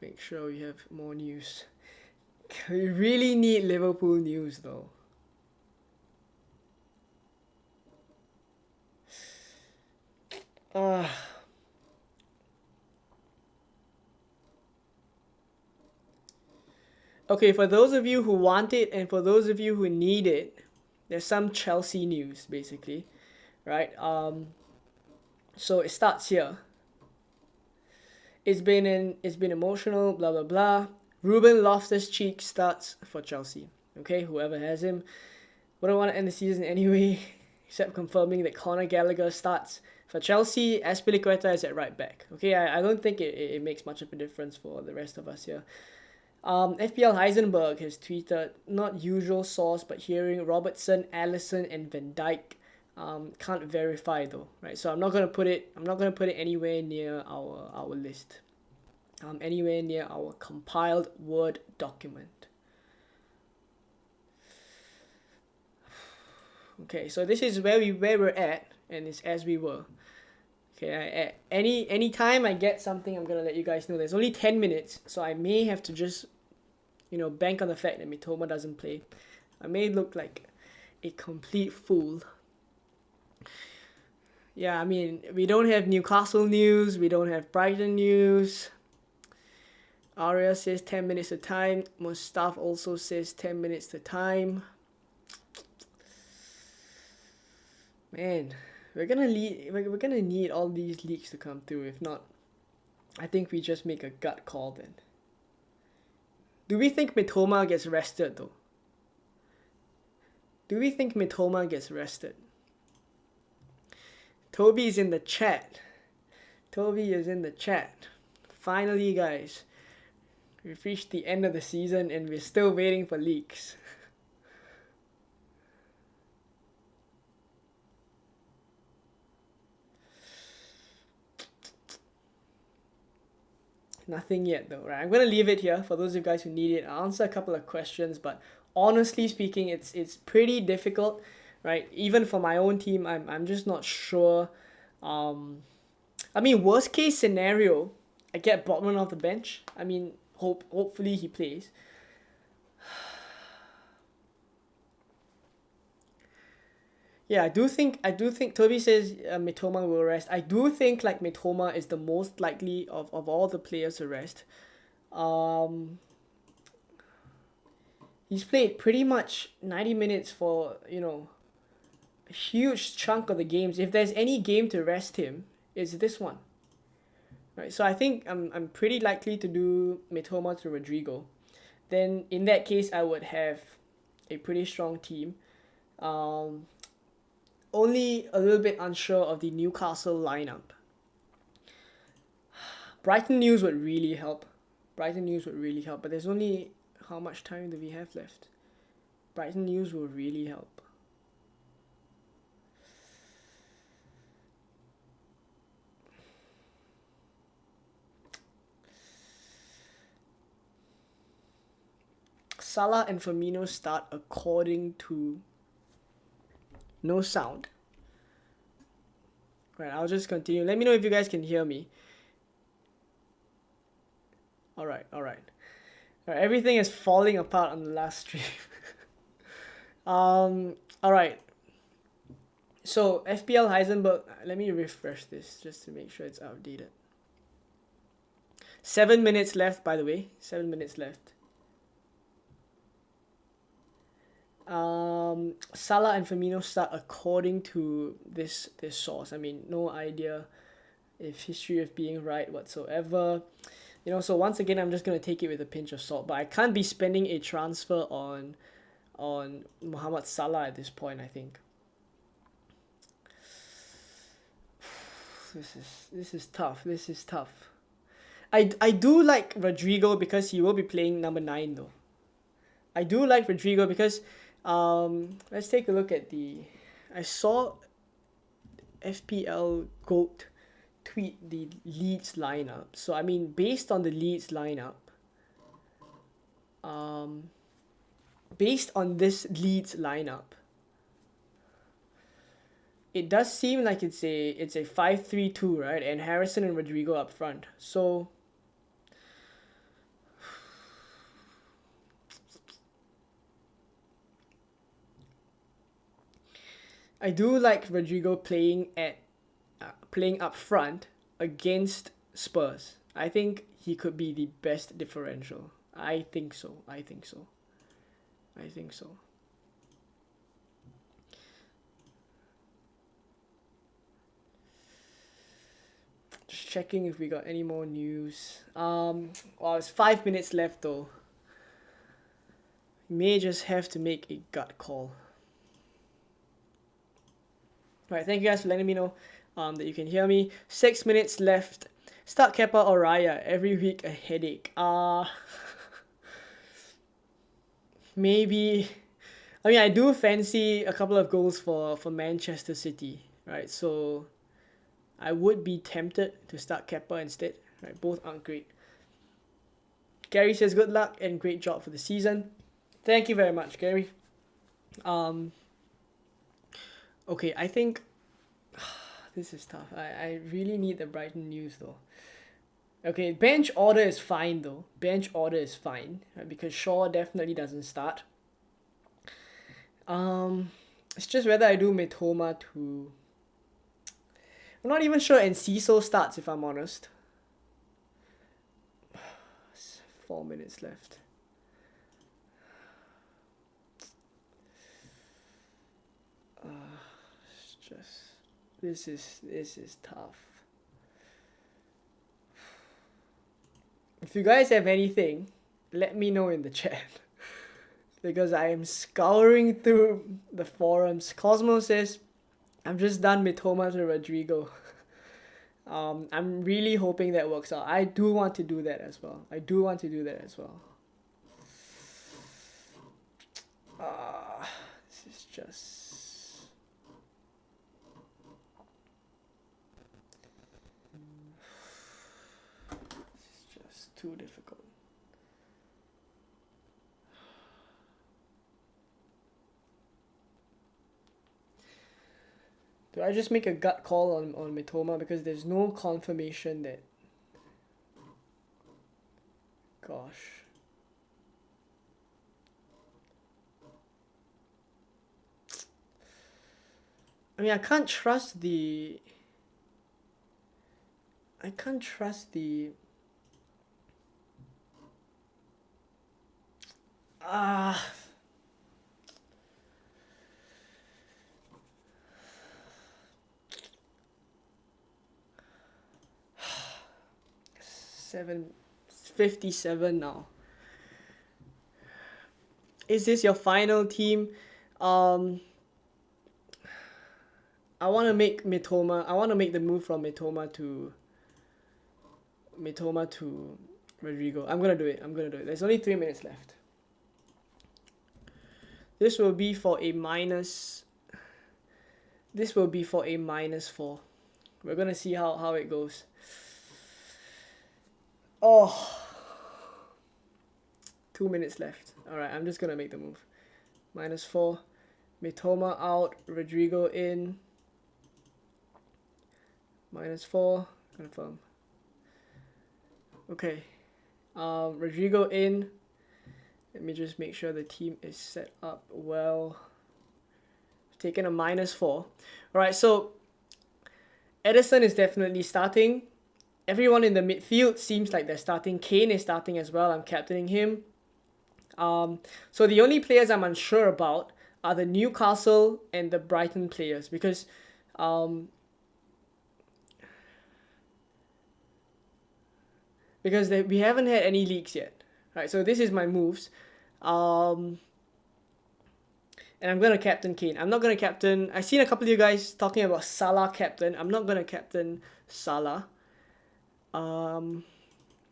make sure we have more news. We really need Liverpool news though. Okay, for those of you who want it and for those of you who need it, there's some Chelsea news basically, right? So it starts here. It's been emotional, blah blah blah. Ruben Loftus-Cheek starts for Chelsea. Okay, whoever has him. Wouldn't want to end the season anyway, except confirming that Conor Gallagher starts for Chelsea. Azpilicueta is at right back. Okay, I don't think it makes much of a difference for the rest of us here. FPL Heisenberg has tweeted, not usual source, but hearing Robertson, Allison, and Van Dijk. Can't verify though, right? So I'm not gonna put it anywhere near our list. Anywhere near our compiled Word document. Okay, so this is where we're at, and it's as we were. Okay, any time I get something, I'm gonna let you guys know. There's only 10 minutes, so I may have to just, bank on the fact that Mitoma doesn't play. I may look like a complete fool. Yeah, I mean, we don't have Newcastle news, we don't have Brighton news. Aria says 10 minutes to time. Mustaf also says 10 minutes to time. Man, we're gonna need all these leaks to come through. If not, I think we just make a gut call then. Do we think Mitoma gets rested though? Toby is in the chat. Finally, guys, we've reached the end of the season and we're still waiting for leaks. Nothing yet though, right? I'm gonna leave it here for those of you guys who need it. I'll answer a couple of questions, but honestly speaking, it's pretty difficult, right? Even for my own team, I'm just not sure. I mean, worst case scenario, I get Botman off the bench. I mean, hopefully he plays. Yeah, I do think Toby says Mitoma will rest. I do think like Mitoma is the most likely of all the players to rest. He's played pretty much 90 minutes for, a huge chunk of the games. If there's any game to rest him, it's this one. Right? So I think I'm pretty likely to do Mitoma to Rodrigo. Then in that case I would have a pretty strong team. Only a little bit unsure of the Newcastle lineup. Brighton news would really help. But there's only, how much time do we have left? Brighton news will really help. Salah and Firmino start according to no sound. Right, I'll just continue. Let me know if you guys can hear me. Alright. Everything is falling apart on the last stream. Alright. So, FPL Heisenberg, let me refresh this just to make sure it's outdated. 7 minutes left, by the way. 7 minutes left. Salah and Firmino start according to this source. I mean, no idea if history of being right whatsoever. So once again, I'm just gonna take it with a pinch of salt. But I can't be spending a transfer on Mohamed Salah at this point, I think. This is tough. I do like Rodrigo because he will be playing number 9 though. I do like Rodrigo because let's take a look at I saw FPL GOAT tweet the Leeds lineup. So I mean, based on the Leeds lineup, it does seem like it's a 5-3-2, right? And Harrison and Rodrigo up front. So I do like Rodrigo playing up front against Spurs. I think he could be the best differential. I think so. Just checking if we got any more news. Well, it's 5 minutes left though. May just have to make a gut call. Alright, thank you guys for letting me know that you can hear me. 6 minutes left. Start Kepa or Raya. Every week a headache. Maybe. I mean, I do fancy a couple of goals for Manchester City, right? So I would be tempted to start Kepa instead. Right, both aren't great. Gary says good luck and great job for the season. Thank you very much, Gary. Okay, I think this is tough. I really need the Brighton news though. Okay, bench order is fine though. Bench order is fine, right? Because Shaw definitely doesn't start. It's just whether I do Mitoma to... I'm not even sure Enciso starts, if I'm honest. 4 minutes left. It's just... This is tough. If you guys have anything, let me know in the chat. Because I am scouring through the forums. Cosmo says, I'm just done Mitoma to Rodrigo. I'm really hoping that works out. I do want to do that as well. This is just... too difficult. Do I just make a gut call on Mitoma because there's no confirmation that... Gosh. I mean, I can't trust the... 7:57 now. Is this your final team? I want to make Mitoma. I want to make the move from Mitoma to Rodrigo. I'm gonna do it. There's only 3 minutes left. This will be for a minus 4. We're gonna see how it goes. Oh, 2 minutes left. Alright, I'm just gonna make the move. -4. Mitoma out, Rodrigo in. -4. Confirm. Okay. Rodrigo in. Let me just make sure the team is set up well. Taking a -4. Alright, so Edison is definitely starting. Everyone in the midfield seems like they're starting. Kane is starting as well. I'm captaining him. So the only players I'm unsure about are the Newcastle and the Brighton players because we haven't had any leaks yet. Right, so this is my moves. And I'm going to captain Kane. I'm not going to captain... I've seen a couple of you guys talking about Salah captain. I'm not going to captain Salah.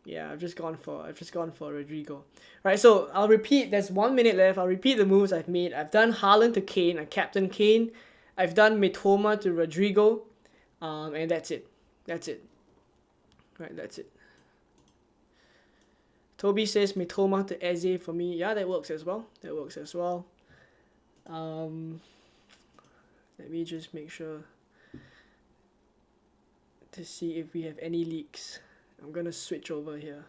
Yeah, I've just gone for Rodrigo. Right, so I'll repeat. There's 1 minute left. I'll repeat the moves I've made. I've done Haaland to Kane. I captain Kane. I've done Mitoma to Rodrigo. And that's it. Right, that's it. Toby says Mitoma to Eze for me. Yeah, that works as well. Let me just make sure to see if we have any leaks. I'm gonna switch over here.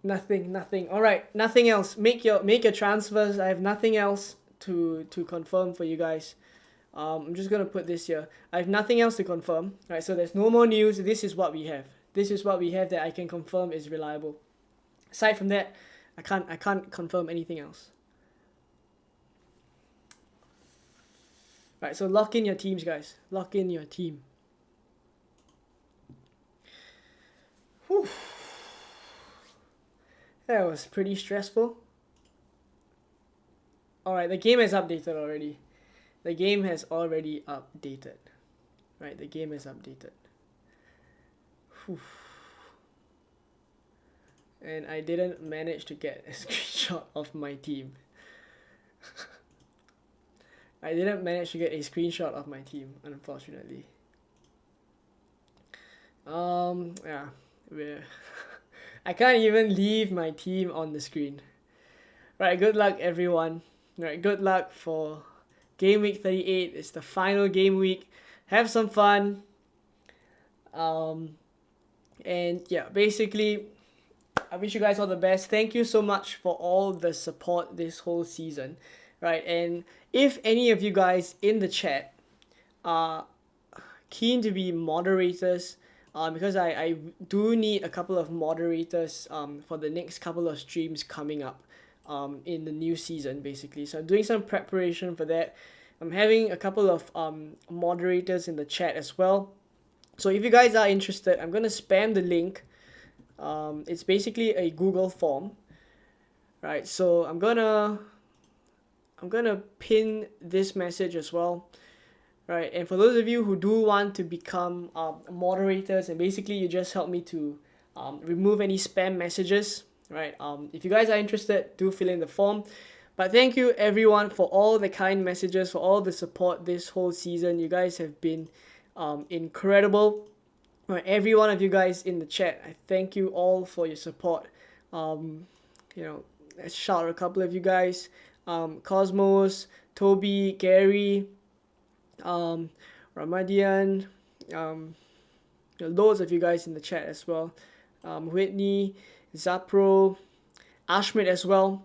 Nothing. Alright, nothing else. Make your transfers. I have nothing else to confirm for you guys. I'm just gonna put this here. I have nothing else to confirm. Alright, so there's no more news. This is what we have. That I can confirm is reliable. Aside from that, I can't confirm anything else. Right, so lock in your teams, guys. Lock in your team. Whew. That was pretty stressful. Alright, the game has updated already. The game has already updated. Right, the game has updated. Whew. And I didn't manage to get a screenshot of my team. I didn't manage to get a screenshot of my team, unfortunately. Yeah, I can't even leave my team on the screen. Right, good luck everyone. Right, good luck for Gameweek 38. It's the final game week. Have some fun. And yeah, basically, I wish you guys all the best. Thank you so much for all the support this whole season. Right, and if any of you guys in the chat are keen to be moderators, because I do need a couple of moderators for the next couple of streams coming up in the new season, basically. So I'm doing some preparation for that. I'm having a couple of moderators in the chat as well. So if you guys are interested, I'm gonna spam the link. It's basically a Google form, right? So I'm gonna pin this message as well. Right, and for those of you who do want to become moderators, and basically you just help me to remove any spam messages, right? If you guys are interested, do fill in the form. But thank you everyone for all the kind messages, for all the support this whole season. You guys have been incredible. Right, every one of you guys in the chat, I thank you all for your support. Let's shout out a couple of you guys. Cosmos, Toby, Gary, Ramadian, loads of you guys in the chat as well. Whitney, Zapro, Ashmit as well.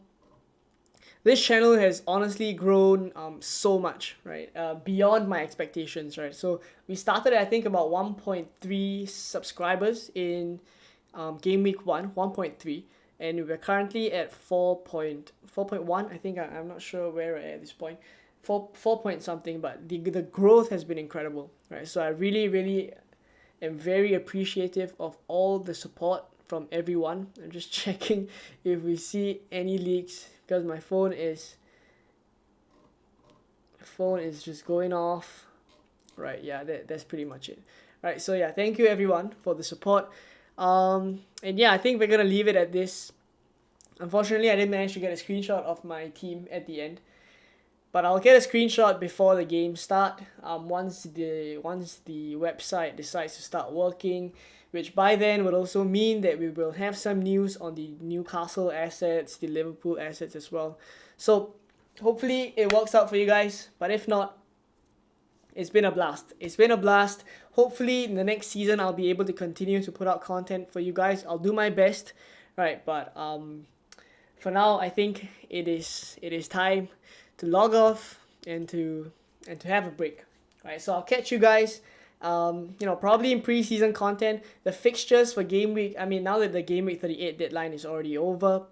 This channel has honestly grown so much, right? Beyond my expectations, right? So we started, I think, about 1.3 subscribers in game week 1.3, and we're currently at 4.1. I think I'm not sure where we're at this point. 4 point something, but the growth has been incredible, right? So I really am very appreciative of all the support from everyone. I'm just checking if we see any leaks, because my phone is just going off. Right, yeah, that's pretty much it. Right, so yeah, thank you everyone for the support. And yeah, I think we're gonna leave it at this. Unfortunately, I didn't manage to get a screenshot of my team at the end. But I'll get a screenshot before the game start. Once the website decides to start working, which by then would also mean that we will have some news on the Newcastle assets, the Liverpool assets as well. So hopefully it works out for you guys. But if not, it's been a blast. It's been a blast. Hopefully in the next season I'll be able to continue to put out content for you guys. I'll do my best, right? But for now, I think it is time to log off and to have a break. Right, so I'll catch you guys probably in pre-season content. The fixtures for game week, I mean, now that the game week 38 deadline is already over,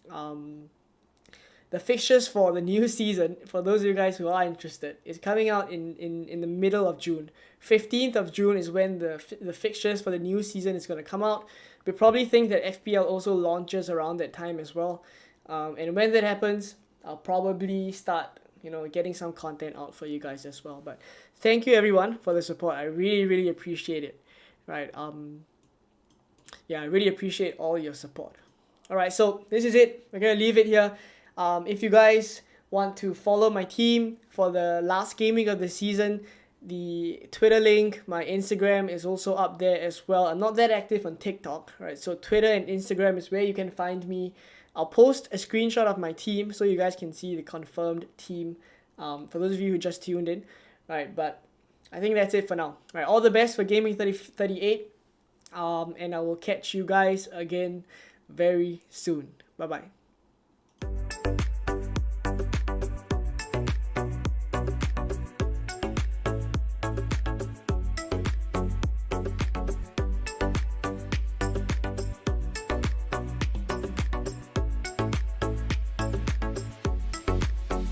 the fixtures for the new season, for those of you guys who are interested, is coming out in the middle of June. 15th of June is when the fixtures for the new season is going to come out. We probably think that FPL also launches around that time as well. And when that happens, I'll probably start, getting some content out for you guys as well. But thank you everyone for the support. I really appreciate it. Right. I really appreciate all your support. All right, so this is it. We're gonna leave it here. If you guys want to follow my team for the last gaming of the season, the Twitter link, my Instagram is also up there as well. I'm not that active on TikTok, right? So Twitter and Instagram is where you can find me. I'll post a screenshot of my team so you guys can see the confirmed team for those of you who just tuned in. Right, but I think that's it for now. Right, all the best for Gaming 38. And I will catch you guys again very soon. Bye-bye.